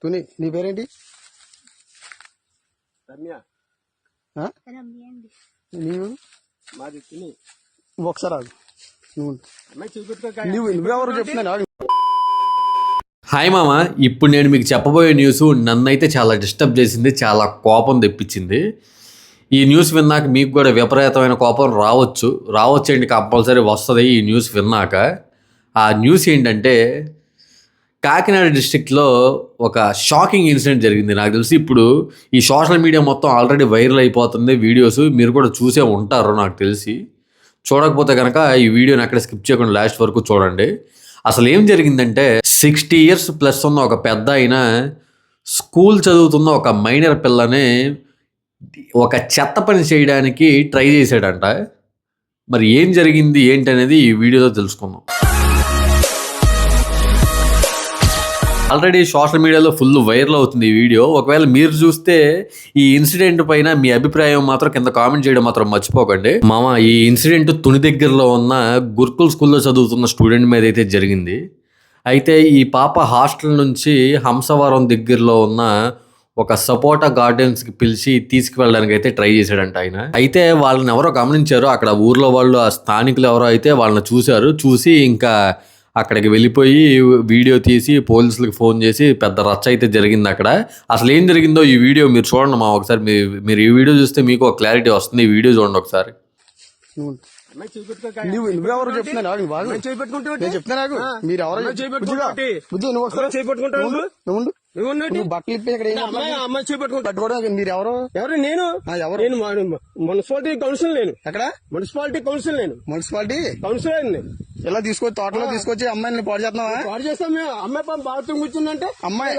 తుని నీ పేరేంటి? రమ్య. నీవు? మాది తుని. నువ్వు ఒకసారి ఆగు. నువ్వెవరు చెప్తున్నాను. హాయ్ మామ, ఇప్పుడు నేను మీకు చెప్పబోయే న్యూస్ నన్నైతే చాలా డిస్టర్బ్ చేసింది, చాలా కోపం తెప్పించింది. ఈ న్యూస్ విన్నాక మీకు కూడా విపరీతమైన కోపం రావచ్చండి, కంపల్సరీ వస్తుంది ఈ న్యూస్ విన్నాక. ఆ న్యూస్ ఏంటంటే, కాకినాడ డిస్ట్రిక్ట్లో ఒక షాకింగ్ ఇన్సిడెంట్ జరిగింది. నాకు తెలిసి ఇప్పుడు ఈ సోషల్ మీడియా మొత్తం ఆల్రెడీ వైరల్ అయిపోతుంది వీడియోస్, మీరు కూడా చూసే ఉంటారు నాకు తెలిసి. చూడకపోతే కనుక ఈ వీడియోని అక్కడ స్కిప్ చేయకుండా లాస్ట్ వరకు చూడండి. అసలు ఏం జరిగిందంటే, 60 years ప్లస్ ఉన్న ఒక పెద్ద ఆయన స్కూల్ చదువుతున్న ఒక మైనర్ పిల్లని ఒక చెత్త పని చేయడానికి ట్రై చేశాడంట. మరి ఏం జరిగింది ఏంటనేది ఈ వీడియోలో తెలుసుకుందాం. ఆల్రెడీ సోషల్ మీడియాలో ఫుల్ వైరల్ అవుతుంది ఈ వీడియో. ఒకవేళ మీరు చూస్తే ఈ ఇన్సిడెంట్ పైన మీ అభిప్రాయం మాత్రం కింద కామెంట్ చేయడం మాత్రం మర్చిపోకండి. మామ, ఈ ఇన్సిడెంట్ తుని దగ్గరలో ఉన్న గురుకుల్ స్కూల్లో చదువుతున్న స్టూడెంట్ మీద అయితే జరిగింది. అయితే ఈ పాప హాస్టల్ నుంచి హంసవరం దగ్గరలో ఉన్న ఒక సపోటా గార్డెన్స్కి పిలిచి తీసుకువెళ్ళడానికి అయితే ట్రై చేశాడంట ఆయన. అయితే వాళ్ళని ఎవరో గమనించారు, అక్కడ ఊర్లో వాళ్ళు, ఆ స్థానికులు ఎవరో అయితే వాళ్ళని చూసి ఇంకా అక్కడికి వెళ్ళిపోయి వీడియో తీసి పోలీసులకు ఫోన్ చేసి పెద్ద రచ్చ అయితే జరిగింది అక్కడ. అసలు ఏం జరిగిందో ఈ వీడియో మీరు చూడండి మా ఒకసారి. మీరు ఈ వీడియో చూస్తే మీకు ఒక క్లారిటీ వస్తుంది. ఈ వీడియో చూడండి ఒకసారి. నువ్వెవరు చెప్తున్నాను. మీరు ఎవరు? నువ్వు బట్టలు ఇప్పి ఇక్కడ మీరు ఎవరు? నేను మున్సిపాలిటీ కౌన్సిల్. నేను ఎక్కడ? Municipality council. నేను మున్సిపాలిటీ కౌన్సిలర్. ఇలా తీసుకొచ్చి తోటలో తీసుకొచ్చి అమ్మాయిని పాడు చేస్తున్నావా? పాడు చేస్తాం మేము. అమ్మాయి బాత్రూమ్ కూర్చుందంటే అమ్మాయి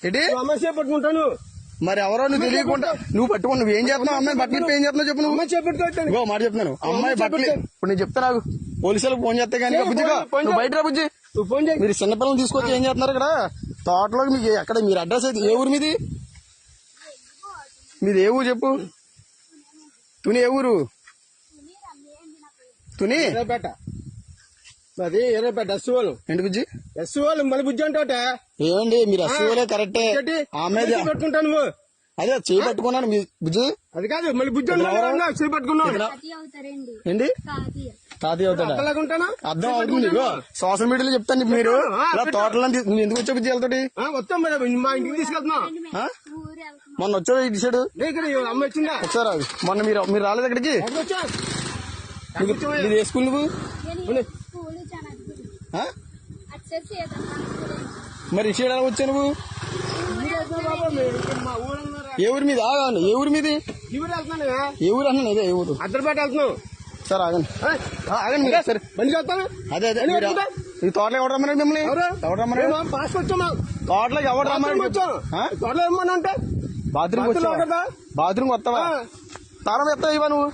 ఏంటి అమ్మాయి చేపట్టుకుంటాను. మరి ఎవరో నువ్వు తెలియకుండా నువ్వు పట్టుకుని నువ్వు ఏం చేస్తున్నావు? అమ్మాయి బట్టలు ఇప్పి ఏం చేస్తున్నావు చెప్పు. నువ్వు అమ్మాయి చేపట్టుకోవట్లేదు. ఇంకో మాట చెప్తున్నాను. అమ్మాయి బట్టలు ఇప్పుడు నేను చెప్తా. నాకు పోలీసులకు ఫోన్ చేస్తే కానీ బుజ్జిగా నువ్వు బయట రా బుజ్జి. ఫోన్ చేయి. మీరు చిన్నపిల్లలు తీసుకొచ్చి ఏం చేస్తున్నారు ఇక్కడ తోటలోకి? మీకు ఎక్కడ మీరు అడ్రస్ అయితే ఏ ఊరు మీది? మీది ఏ ఊరు చెప్పు. తుని ఏ ఊరు? తుని అది ఎర్రపేట ఎస్సీఓలు. ఏంటి బుజ్జి? ఎస్సీఓలు మళ్ళీ బుజ్జి అంటే ఏమండి మీరు ఎస్సీఓలే కరెక్టే. ఆమె పెట్టుకుంటాను నువ్వు. అదే చేయి పట్టుకున్నాను మీ బుజ్జి. అది కాదు మళ్ళీ బుజ్జి చేయి పట్టుకున్నావు. ఏంటి తాతయ్య అవుతాడా? అర్థం అవుతుంది. సోషల్ మీడియాలో చెప్తాను. మీరు తోటలో నువ్వు ఎందుకు వచ్చావు బుజ్జి? వెళ్తాడు వస్తాం మా ఇంటికి తీసుకెళ్తున్నా. మొన్న వచ్చావు ఇటు సైడ్ అమ్మ వచ్చిందా? ఒకసారి మొన్న మీరు రాలేదు అక్కడికి? మీరు ఏ స్కూల్ నువ్వు? మరి ఇటు సైడ్ ఎలా వచ్చావు నువ్వు? ఏ ఊరి మీద? ఏ ఊరి మీది? ఏ ఊరు అన్నా? ఇదే ఏ ఊరు? అద్దరిపేట వెళ్తున్నావు. సార్ ఆగండి మీరు. సరే బండి చేస్తాను. అదే ఈ తోటలో ఎవరు రమ్మన్నాడు మిమ్మల్ని? ఎవరు రమ్మన్నాడు? తోటలోకి ఎవరు రమ్మన్నాడు? తోటలో ఏమన్నా బాత్రూమ్ వస్తావా? తాళం ఎత్తావు ఇవా నువ్వు?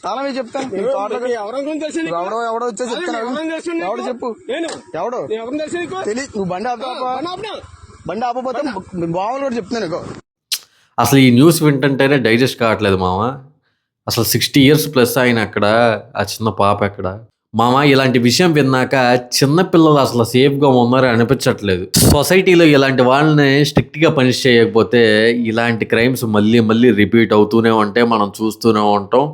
తాళం చెప్తాను. ఎవడో వచ్చేసి చెప్తాను. ఎవడు చెప్పు? ఎవడో తెలియదు. నువ్వు బండి ఆపపోతే బావులు కూడా చెప్తున్నాను. అసలు ఈ న్యూస్ వింటుంటేనే డైజెస్ట్ కావట్లేదు మామ. అసలు 60 years ప్లస్ ఆయన అక్కడ, ఆ చిన్న పాప ఎక్కడ మామ? ఇలాంటి విషయం విన్నాక చిన్నపిల్లలు అసలు సేఫ్గా ఉన్నారని అనిపించట్లేదు. సొసైటీలో ఇలాంటి వాళ్ళని స్ట్రిక్ట్గా పనిష్ చేయకపోతే ఇలాంటి క్రైమ్స్ మళ్ళీ రిపీట్ అవుతూనే ఉంటాయి. మనం చూస్తూనే ఉంటాం,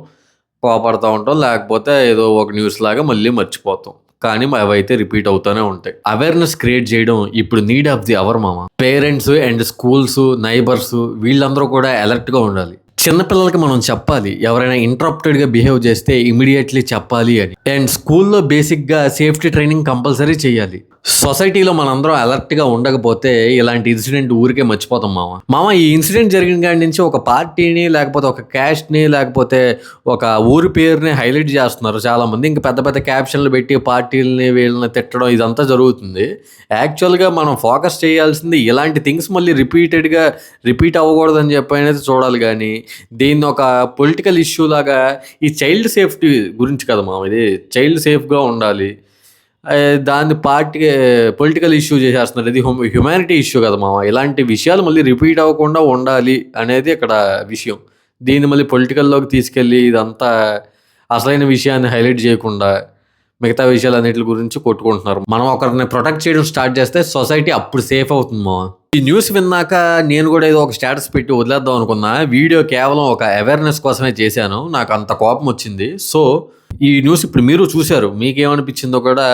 కోపడుతూ ఉంటాం, లేకపోతే ఏదో ఒక న్యూస్ లాగా మళ్ళీ మర్చిపోతాం. కానీ అవైతే రిపీట్ అవుతూనే ఉంటాయి. అవేర్నెస్ క్రియేట్ చేయడం ఇప్పుడు నీడ్ ఆఫ్ ది అవర్ మామ. పేరెంట్స్ అండ్ స్కూల్స్, నైబర్స్ వీళ్ళందరూ కూడా అలర్ట్గా ఉండాలి. చిన్నపిల్లలకి మనం చెప్పాలి, ఎవరైనా ఇంటరప్టెడ్గా బిహేవ్ చేస్తే ఇమీడియట్లీ చెప్పాలి అని. అండ్ స్కూల్లో బేసిక్గా సేఫ్టీ ట్రైనింగ్ కంపల్సరీ చేయాలి. సొసైటీలో మనందరం అలర్ట్గా ఉండకపోతే ఇలాంటి ఇన్సిడెంట్ ఊరికే మర్చిపోతాం మామ. ఈ ఇన్సిడెంట్ జరిగిన కాడి నుంచి ఒక పార్టీని, లేకపోతే ఒక క్యాస్ట్ని, లేకపోతే ఒక ఊరి పేరుని హైలైట్ చేస్తున్నారు చాలామంది. ఇంకా పెద్ద క్యాప్షన్లు పెట్టి పార్టీలని వీళ్ళని తిట్టడం ఇదంతా జరుగుతుంది. యాక్చువల్గా మనం ఫోకస్ చేయాల్సింది ఇలాంటి థింగ్స్ మళ్ళీ రిపీట్ అవ్వకూడదని చెప్పి అనేది చూడాలి. కానీ దీన్ని ఒక పొలిటికల్ ఇష్యూ లాగా, ఈ చైల్డ్ సేఫ్టీ గురించి కదా మామ, ఇది చైల్డ్ సేఫ్గా ఉండాలి, దాన్ని పొలిటికల్ ఇష్యూ చేసేస్తున్నారు. ఇది హ్యుమానిటీ ఇష్యూ కదా మామ. ఇలాంటి విషయాలు మళ్ళీ రిపీట్ అవ్వకుండా ఉండాలి అనేది ఇక్కడ విషయం. దీన్ని మళ్ళీ పొలిటికల్లోకి తీసుకెళ్ళి ఇదంతా అసలైన విషయాన్ని హైలైట్ చేయకుండా మిగతా విషయాలన్నిటి గురించి కొట్టుకుంటున్నారు. మనం ఒకరిని ప్రొటెక్ట్ చేయడం స్టార్ట్ చేస్తే సొసైటీ అప్పుడు సేఫ్ అవుతుంది మామ. ఈ న్యూస్ విన్నాక నేను కూడా ఏదో ఒక స్టేటస్ పెట్టి వదిలేద్దాం అనుకున్నా. వీడియో కేవలం ఒక అవేర్నెస్ కోసమే చేశాను. నాకు అంత కోపం వచ్చింది. సో ఈ న్యూస్ ఇప్పుడు మీరు చూశారు. మీకేమనిపించిందో కూడా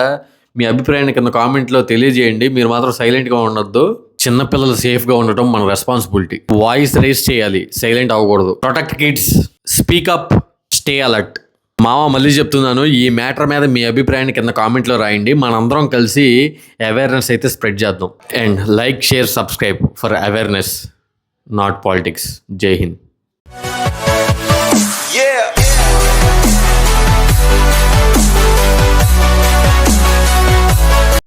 మీ అభిప్రాయాన్ని కింద కామెంట్లో తెలియజేయండి. మీరు మాత్రం సైలెంట్గా ఉండొద్దు. చిన్నపిల్లలు సేఫ్గా ఉండటం మన రెస్పాన్సిబిలిటీ. వాయిస్ రేస్ చేయాలి, సైలెంట్ అవ్వకూడదు. Protect kids, speak up, stay alert. మామ మళ్ళీ చెప్తున్నాను, ఈ మ్యాటర్ మీద మీ అభిప్రాయాన్ని కింద కామెంట్లో రాయండి. మనందరం కలిసి అవేర్నెస్ అయితే స్ప్రెడ్ చేద్దాం. And like, share, subscribe for awareness, not politics. జై హింద్. Yeah.